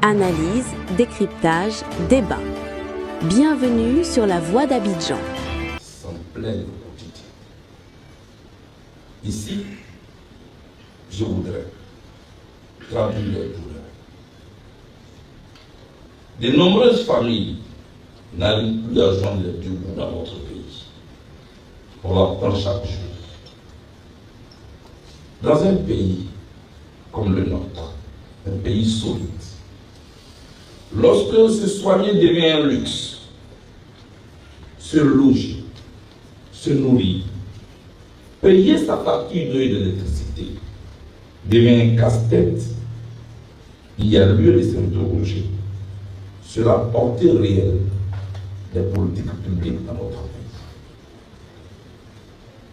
Analyse, décryptage, débat. Bienvenue sur la Voix d'Abidjan. Sont pleines au quotidien. Ici, je voudrais traduire les douleurs. De nombreuses familles n'arrivent plus à joindre les deux bouts dans notre pays. On l'apprend chaque jour. Dans un pays comme le nôtre, un pays solide, lorsque se soigner devient un luxe, se loger, se nourrir, payer sa facture d'eau et d'électricité devient un casse-tête, il y a lieu de s'interroger sur la portée réelle des politiques publiques dans notre pays.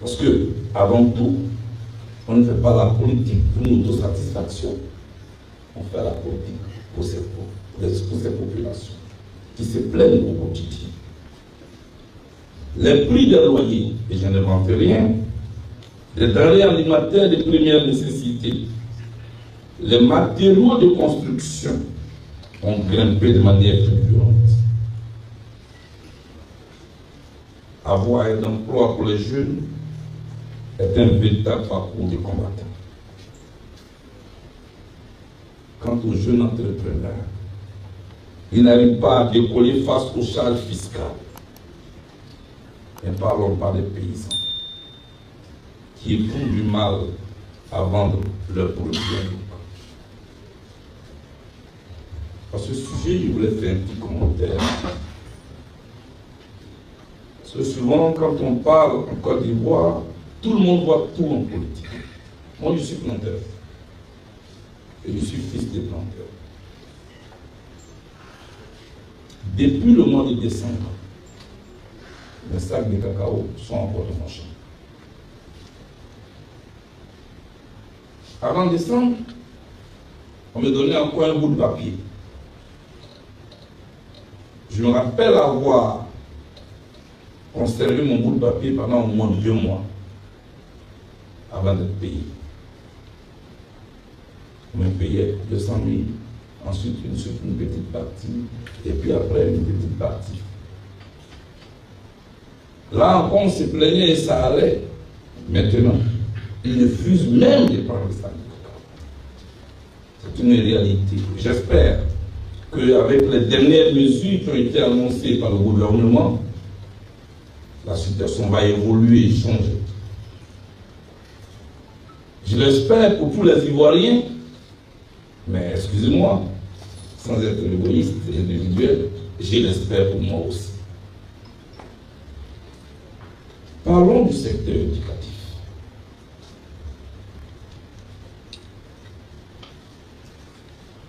Parce que, avant tout, on ne fait pas la politique pour notre satisfaction, on fait la politique pour ces populations qui se plaignent au quotidien. Les prix des loyers, et je n'invente rien, les denrées alimentaires de première nécessité, les matériaux de construction ont grimpé de manière fulgurante. Avoir un emploi pour les jeunes est un véritable parcours de combattant. Quant aux jeunes entrepreneurs, ils n'arrivent pas à décoller face aux charges fiscales. Ne parlons pas des paysans qui font du mal à vendre leurs produits locaux. À ce sujet, je voulais faire un petit commentaire. Parce que souvent, quand on parle en Côte d'Ivoire, tout le monde voit tout en politique. Moi, je suis planteur. Et je suis fils de planteur. Depuis le mois de décembre, les sacs de cacao sont encore dans mon champ. Avant décembre, on me donnait encore un bout de papier. Je me rappelle avoir conservé mon bout de papier pendant au moins 2 mois avant d'être payé. On me payait 200 000, ensuite une petite partie, et puis après une petite partie. Là encore, on se plaignait et ça allait. Maintenant, ils refusent même de prendre ça. C'est une réalité. J'espère qu'avec les dernières mesures qui ont été annoncées par le gouvernement, la situation va évoluer et changer. Je l'espère pour tous les Ivoiriens, mais excusez-moi, sans être égoïste et individuel, je l'espère pour moi aussi. Parlons du secteur éducatif.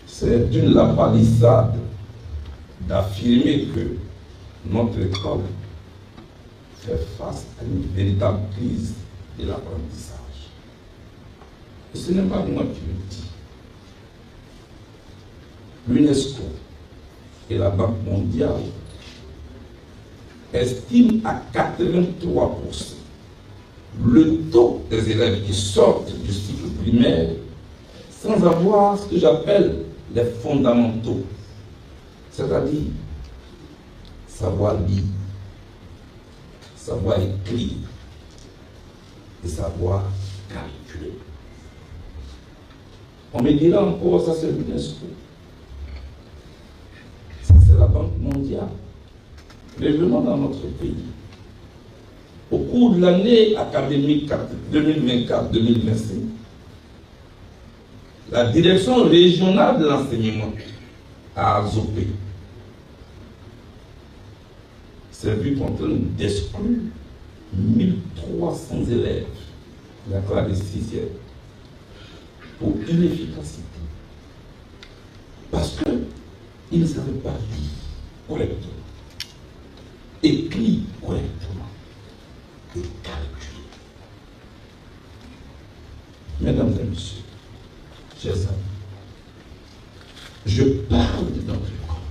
C'est une lapalissade d'affirmer que notre école fait face à une véritable crise de l'apprentissage. Et ce n'est pas moi qui le dis. L'UNESCO et la Banque mondiale estiment à 83% le taux des élèves qui sortent du cycle primaire sans avoir ce que j'appelle les fondamentaux, c'est-à-dire savoir lire, savoir écrire et savoir calculer. On me dira encore, ça c'est l'UNESCO, ça c'est la Banque mondiale. Mais venons dans notre pays. Au cours de l'année académique 2024-2025, la direction régionale de l'enseignement à Azopé s'est vue contrainte d'exclure 1300 élèves de la classe de 6e pour inefficacité. Parce qu'ils ne savaient pas lire correctement, écrire correctement et calculer. Mesdames et messieurs, chers amis, je parle de notre école.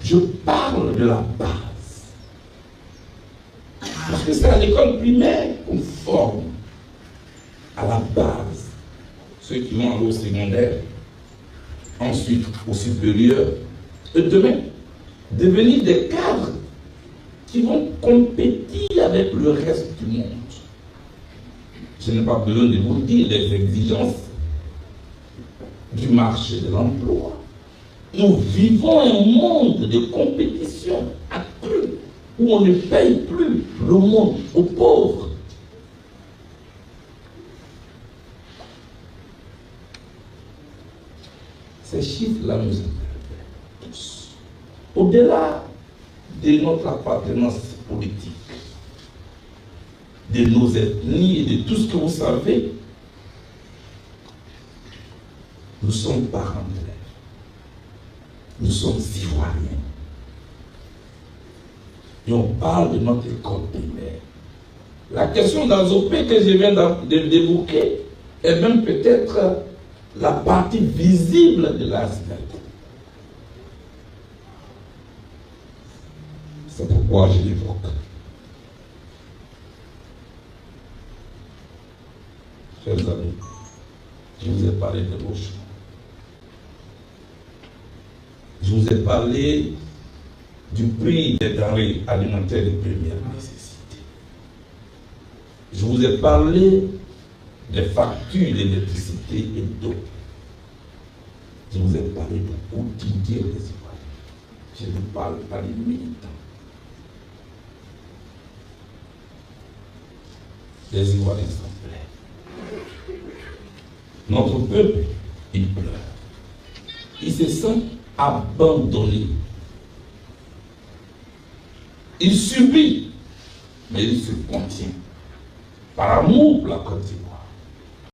Je parle de la base. Parce que c'est à l'école primaire qu'on forme à la base ceux qui vont aller au secondaire ensuite au supérieur, et demain, devenir des cadres qui vont compétir avec le reste du monde. Je n'ai pas besoin de vous dire les exigences du marché de l'emploi. Nous vivons un monde de compétition accrue où on ne paye plus le monde aux pauvres. Ces chiffres-là nous interpellent tous. Au-delà de notre appartenance politique, de nos ethnies et de tout ce que vous savez, nous sommes parents d'élèves. Nous sommes Ivoiriens. Et on parle de notre école primaire. La question d'Azopé que je viens d'évoquer est même peut-être la partie visible de l'iceberg. C'est pourquoi je l'évoque. Chers amis, je vous ai parlé de logement. Je vous ai parlé du prix des denrées alimentaires de première nécessité. Je vous ai parlé des factures d'électricité et d'eau. Je vous ai parlé du quotidien des Ivoiriens. Je ne vous parle pas des militants. Les Ivoiriens sont pleins. Notre peuple, il pleure. Il se sent abandonné. Il subit, mais il se contient. Par amour pour la Côte d'Ivoire.